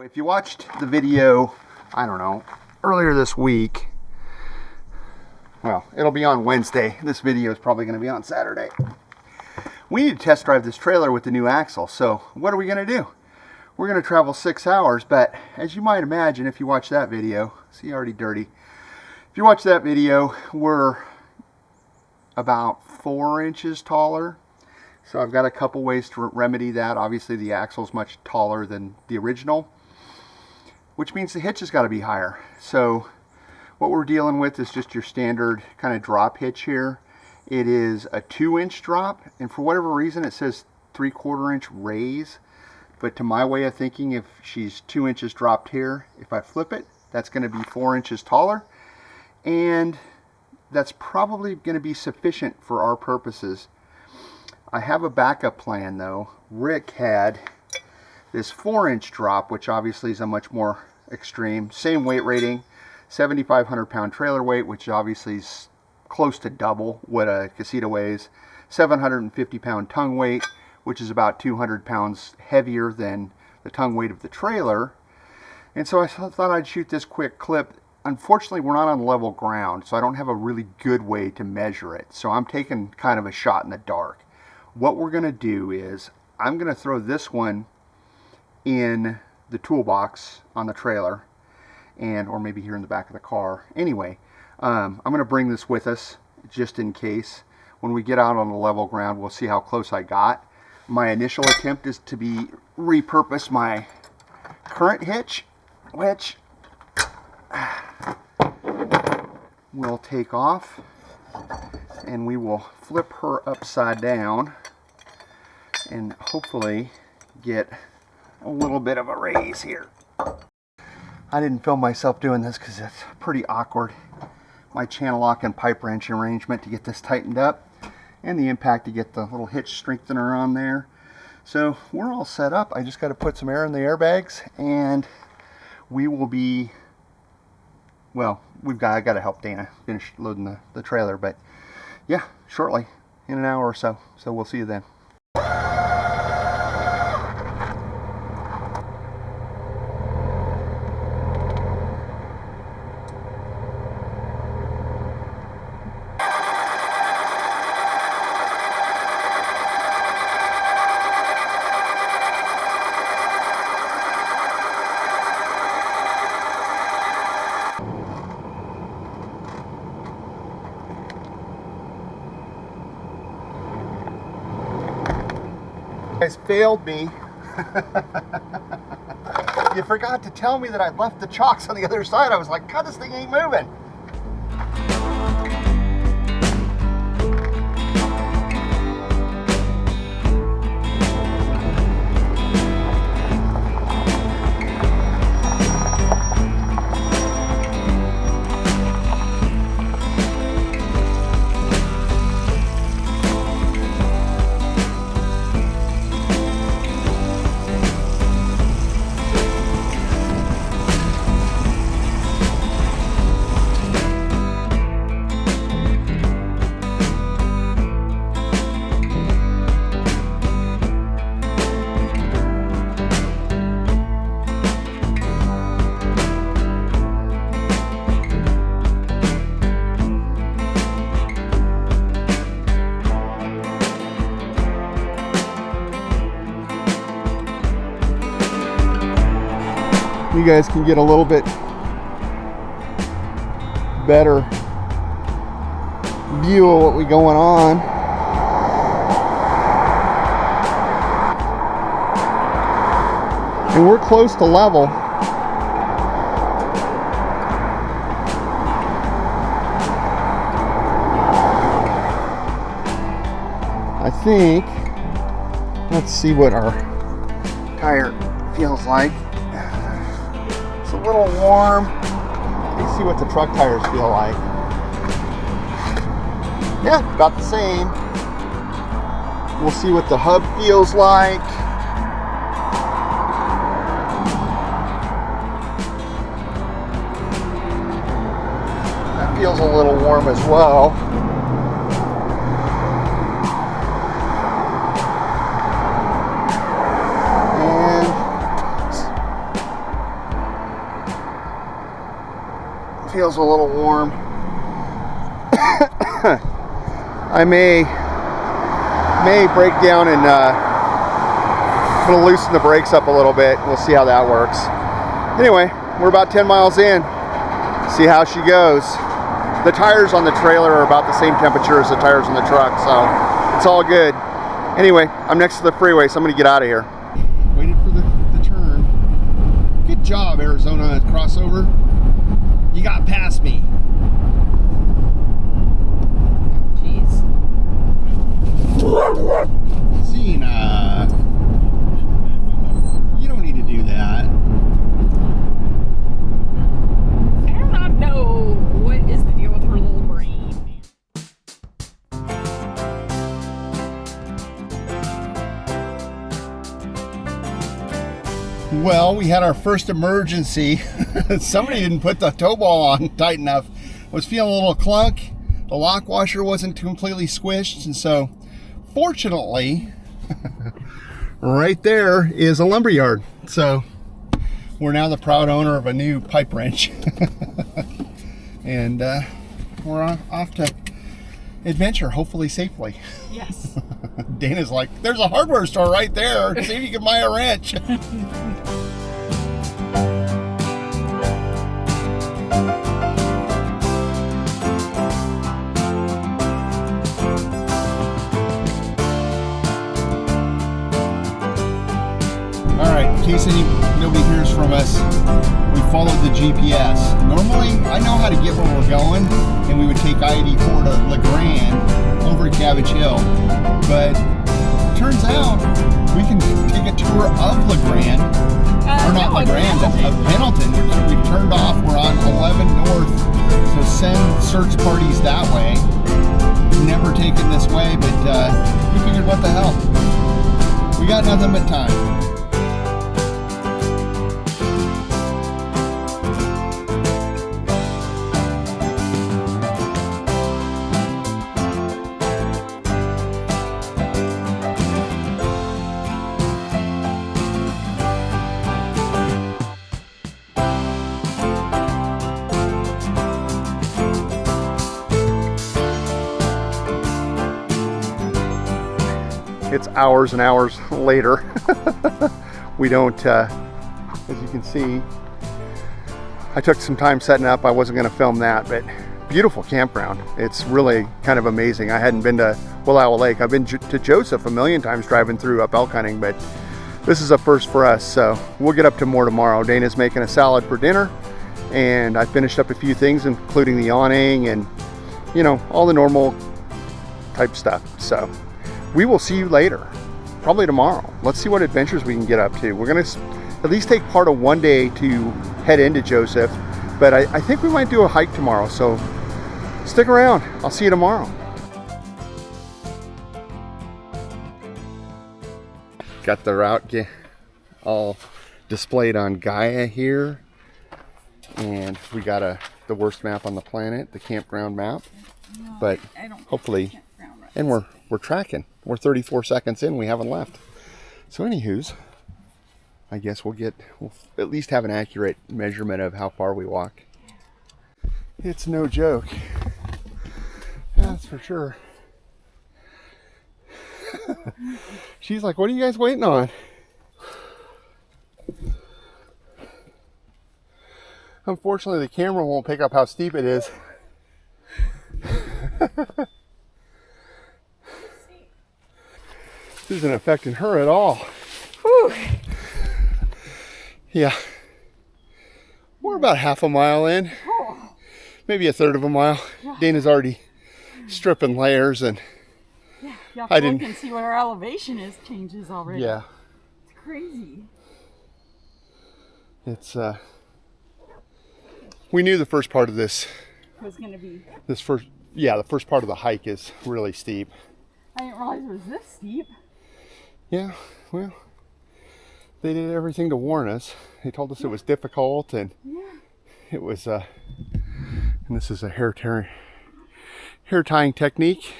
If you watched the video, I don't know, earlier this week, well, it'll be on Wednesday. This video is probably going to be on Saturday. We need to test drive this trailer with the new axle. So what are we going to do? We're going to travel 6 hours, but as you might imagine, if you watch that video, see, already dirty. If you watch that video, we're about 4 inches taller. So I've got a couple ways to remedy that. Obviously the axle is much taller than the original, which means the hitch has got to be higher. So what we're dealing with is just your standard kind of drop hitch here. It is a 2-inch drop, and for whatever reason it says 3/4 inch raise. But to my way of thinking, if she's 2 inches dropped here, if I flip it, that's going to be 4 inches taller. And that's probably going to be sufficient for our purposes. I have a backup plan though. Rick had this 4-inch drop, which obviously is a much more extreme. Same weight rating, 7,500 pound trailer weight, which obviously is close to double what a Casita weighs. 750 pound tongue weight, which is about 200 pounds heavier than the tongue weight of the trailer. And so I thought I'd shoot this quick clip. Unfortunately, we're not on level ground, so I don't have a really good way to measure it. So I'm taking kind of a shot in the dark. What we're going to do is I'm going to throw this one in the toolbox on the trailer, and or maybe here in the back of the car. Anyway, I'm going to bring this with us just in case. When we get out on the level ground, we'll see how close I got. My initial attempt is to repurpose my current hitch, which we'll take off, and we will flip her upside down and hopefully get a little bit of a raise here. I didn't film myself doing this because it's pretty awkward. My channel lock and pipe wrench arrangement to get this tightened up, and the impact to get the little hitch strengthener on there. So we're all set up. I just got to put some air in the airbags, and we will be, well, I got to help Dana finish loading the trailer, but yeah, shortly, in an hour or so. So we'll see you then. You guys failed me. You forgot to tell me that I'd left the chocks on the other side. I was like, God, this thing ain't moving. You guys can get a little bit better view of what we going on. And we're close to level. I think, let's see what our tire feels like. A little warm. Let's see what the truck tires feel like. Yeah, about the same. We'll see what the hub feels like. That feels a little warm as well. Feels a little warm. I may break down and I'm gonna loosen the brakes up a little bit. We'll see how that works. Anyway, we're about 10 miles in. See how she goes. The tires on the trailer are about the same temperature as the tires on the truck, so it's all good. Anyway, I'm next to the freeway, so I'm gonna get out of here. Waited for the turn. Good job, Arizona crossover. You got past me. Jeez. Cena. You don't need to do that. I do not know what is the deal with her little brain. Well, we had our first emergency. Somebody didn't put the tow ball on tight enough. Was feeling a little clunk. The lock washer wasn't completely squished, and so fortunately right there is a lumber yard. So we're now the proud owner of a new pipe wrench. And we're off to adventure, hopefully safely. Yes. Dana's like, there's a hardware store right there. See if you can buy a wrench. Alright, in case nobody hears from us, we followed the GPS. Normally, I know how to get where we're going, and we would take I-84 to LeGrand over to Cabbage Hill. But turns out we can take a tour of LeGrand, or not LeGrand, of Pendleton. We turned off, we're on 11 North, so send search parties that way. Never taken this way, but we figured, what the hell? We got nothing but time. It's hours and hours later. We don't, as you can see, I took some time setting up. I wasn't going to film that, but beautiful campground. It's really kind of amazing. I hadn't been to Wallowa Lake. I've been to Joseph a million times driving through up elk hunting, but this is a first for us. So we'll get up to more tomorrow. Dana's making a salad for dinner, and I finished up a few things, including the awning and, you know, all the normal type stuff. So we will see you later, probably tomorrow. Let's see what adventures we can get up to. We're gonna at least take part of one day to head into Joseph, but I think we might do a hike tomorrow, so stick around. I'll see you tomorrow. Got the route all displayed on Gaia here, and we got the worst map on the planet, the campground map, but hopefully, and we're tracking. We're 34 seconds in, we haven't left. So anywho's, I guess we'll at least have an accurate measurement of how far we walk. It's no joke. That's for sure. She's like, what are you guys waiting on? Unfortunately, the camera won't pick up how steep it is. This isn't affecting her at all. Whew. Yeah. We're about half a mile in. Maybe a third of a mile. Yeah. Dana's already stripping layers, and yeah, you have to look and see what our elevation changes already. Yeah. It's crazy. It's we knew the first part of this was gonna be the first part of the hike is really steep. I didn't realize it was this steep. Yeah, well, they did everything to warn us. They told us it was difficult, and it was, and this is a hair tying technique.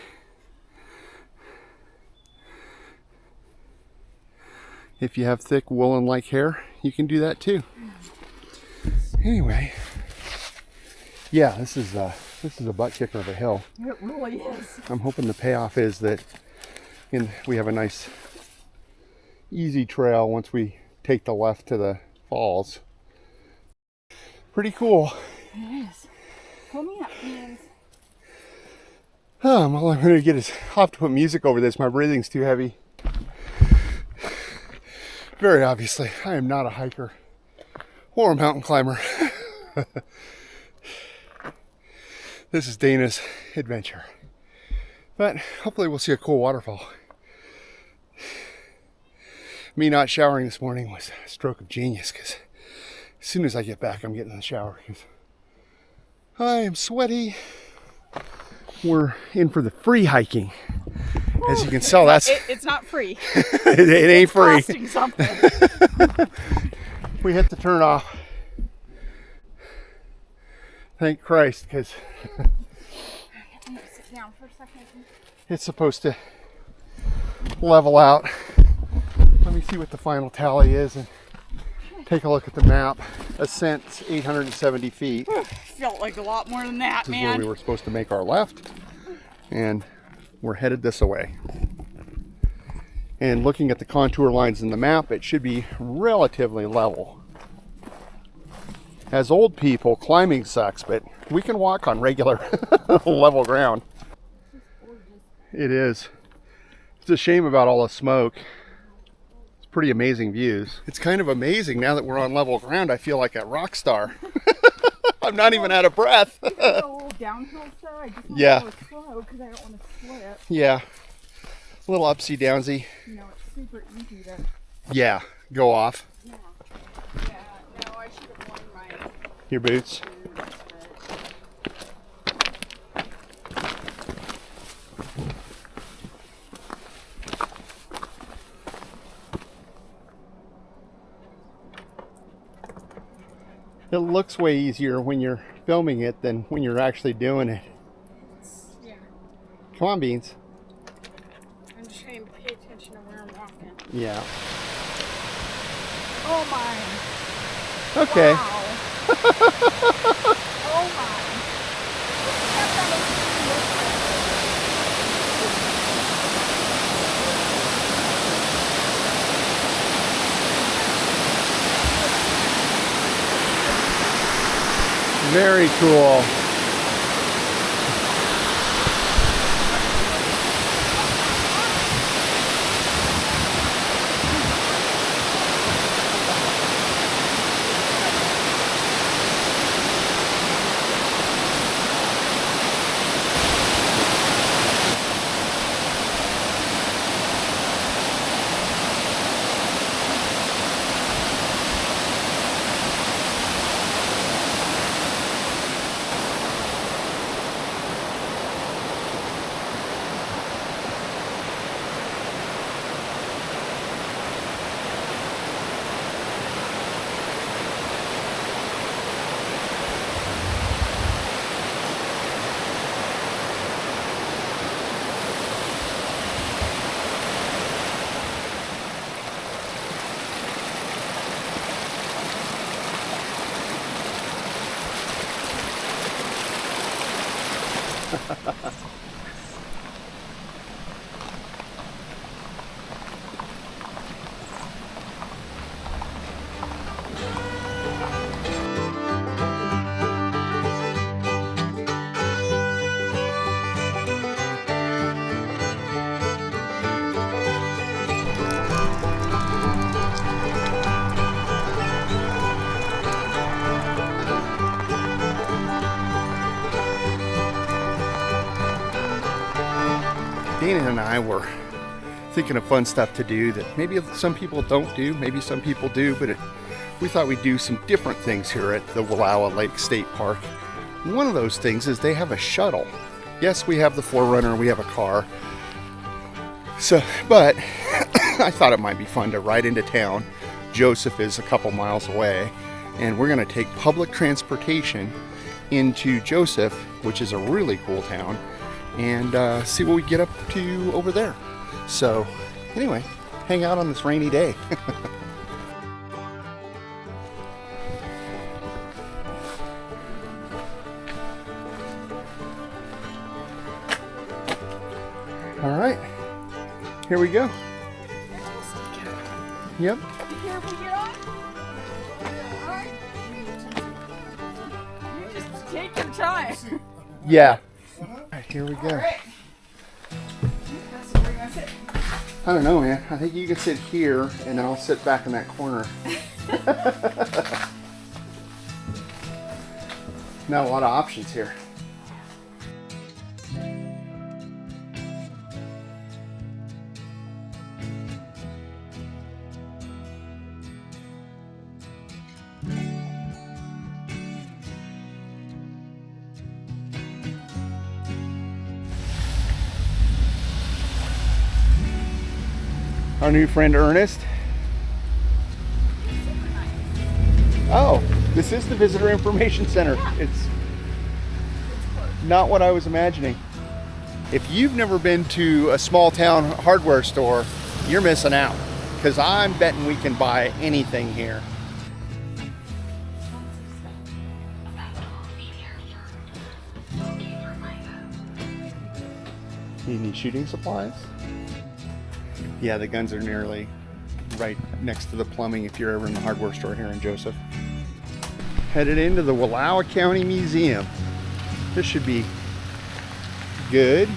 If you have thick woolen-like hair, you can do that too. Anyway, Yeah, this is a butt kicker of a hill. It really is. I'm hoping the payoff is that we have a nice easy trail once we take the left to the falls. Pretty cool. It is. Pull me up, hands. All I'm going to get is, I'll have to put music over this. My breathing's too heavy. Very obviously, I am not a hiker or a mountain climber. This is Dana's adventure. But hopefully we'll see a cool waterfall. Me not showering this morning was a stroke of genius, because as soon as I get back, I'm getting in the shower because I am sweaty. We're in for the free hiking. As you can tell, it's not free. it ain't free. It's costing something. We hit the turn off. Thank Christ, because Sit down for a second. it's supposed to level out. Let me see what the final tally is and take a look at the map. Ascent's 870 feet. Felt like a lot more than that, This is where we were supposed to make our left, and we're headed this way. And looking at the contour lines in the map, it should be relatively level. As old people, climbing sucks, but we can walk on regular level ground. It is. It's a shame about all the smoke. It's pretty amazing views. It's kind of amazing now that we're on level ground. I feel like a rock star. I'm not even out of breath. A little downhill, so I just want Yeah. to go slow because I don't want to slip. Yeah. A little upsy downsy. You know, it's super easy to. Yeah. Go off. Yeah. Yeah. No, I should have worn my Your boots. boots, but It looks way easier when you're filming it than when you're actually doing it. yeah. Come on, Beans. I'm just trying to pay attention to where I'm walking. Yeah. Oh my. Okay. Wow. Oh my. Very cool. Dana and I were thinking of fun stuff to do that maybe some people don't do, maybe some people do, but we thought we'd do some different things here at the Wallowa State Park. One of those things is they have a shuttle. Yes, we have the 4Runner, we have a car. But I thought it might be fun to ride into town. Joseph is a couple miles away, and we're gonna take public transportation into Joseph, which is a really cool town, and see what we get up to over there. So anyway, hang out on this rainy day. All right, here we go. Yep. Be careful, get on. All right. You just take your time. Yeah. All right, here we go. All right. So where you gonna sit? I don't know, man. I think you can sit here, and then I'll sit back in that corner. Not a lot of options here. Our new friend Ernest. Oh, this is the Visitor Information Center. Yeah. It's not what I was imagining. If you've never been to a small town hardware store, you're missing out, because I'm betting we can buy anything here. You need shooting supplies? Yeah, the guns are nearly right next to the plumbing if you're ever in the hardware store here in Joseph. Headed into the Wallowa County Museum. This should be good.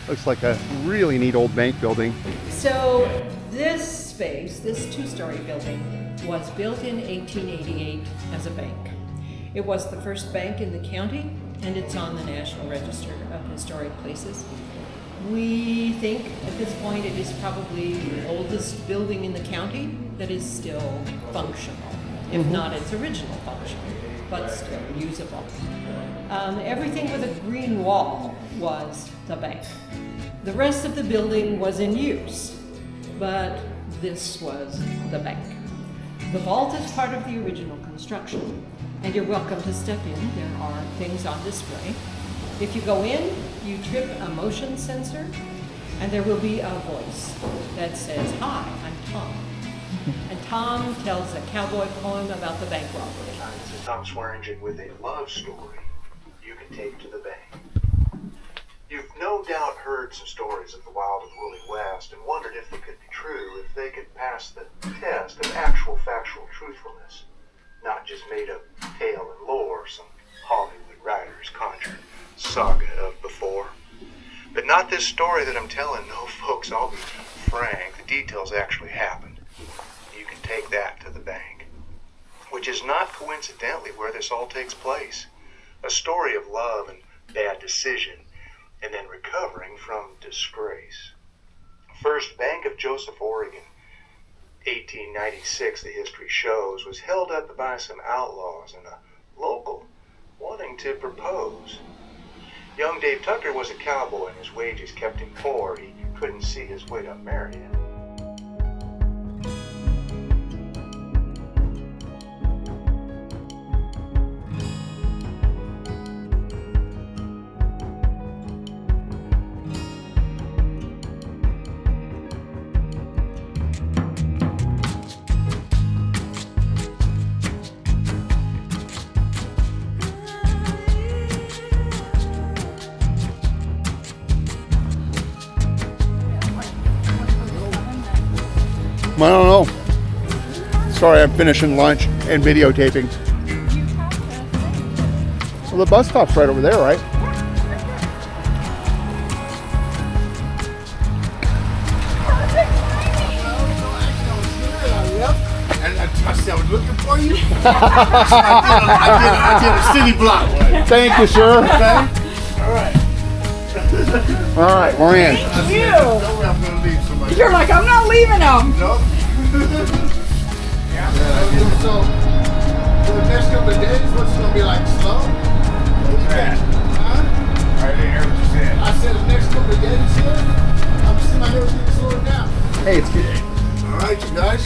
Looks like a really neat old bank building. So this space, this two-story building, was built in 1888 as a bank. It was the first bank in the county, and it's on the National Register of Historic Places. We think at this point it is probably the oldest building in the county that is still functional, if not its original function, but still usable. Everything with a green wall was the bank. The rest of the building was in use, but this was the bank. The vault is part of the original construction, and you're welcome to step in. There are things on display. If you go in, you trip a motion sensor, and there will be a voice that says, "Hi, I'm Tom." And Tom tells a cowboy poem about the bank robbery. This is Tom Swearingen with a love story you can take to the bank. You've no doubt heard some stories of the wild and woolly West and wondered if they could be true, if they could pass the test of actual factual truthfulness, not just made up tale and lore some Hollywood writers conjured saga of before. But not this story that I'm telling. No, folks, I'll be frank. The details actually happened. You can take that to the bank. Which is not coincidentally where this all takes place. A story of love and bad decision, and then recovering from disgrace. First Bank of Joseph, Oregon, 1896, the history shows, was held up by some outlaws and a local wanting to propose. Young Dave Tucker was a cowboy and his wages kept him poor. He couldn't see his way to marrying. I don't know. Sorry, I'm finishing lunch and videotaping. Well, the bus stop's right over there, right? I was looking for you. I did a city block. Thank you, sir. Okay. All right. All right, we're in. Thank you. I'm gonna leave somebody. You're like, I'm not leaving them. No. Yeah. So for the next couple of days, what's it gonna be like? Slow? What's that? Huh? I didn't hear what you said. I said the next couple of days here, I'm seeing like everything slowing down. Hey, it's good. All right, you guys.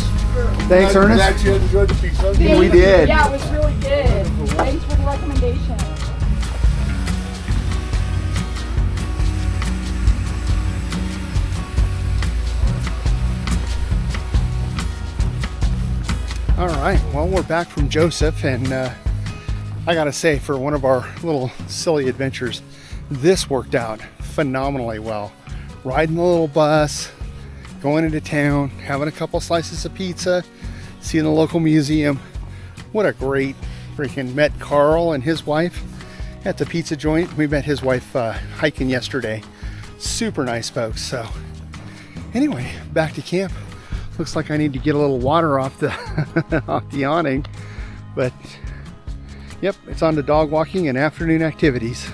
Thanks, Ernest. Glad you enjoyed the pizza. We did. Yeah, it was really good. Thanks for the recommendation. All right, well, we're back from Joseph, and I gotta say, for one of our little silly adventures, this worked out phenomenally well. riding the little bus, going into town, having a couple slices of pizza, seeing the local museum. What a great freaking, met Carl and his wife at the pizza joint. We met his wife hiking yesterday. Super nice folks. So anyway, back to camp. Looks like I need to get a little water off the off the awning, but yep, it's on to dog walking and afternoon activities.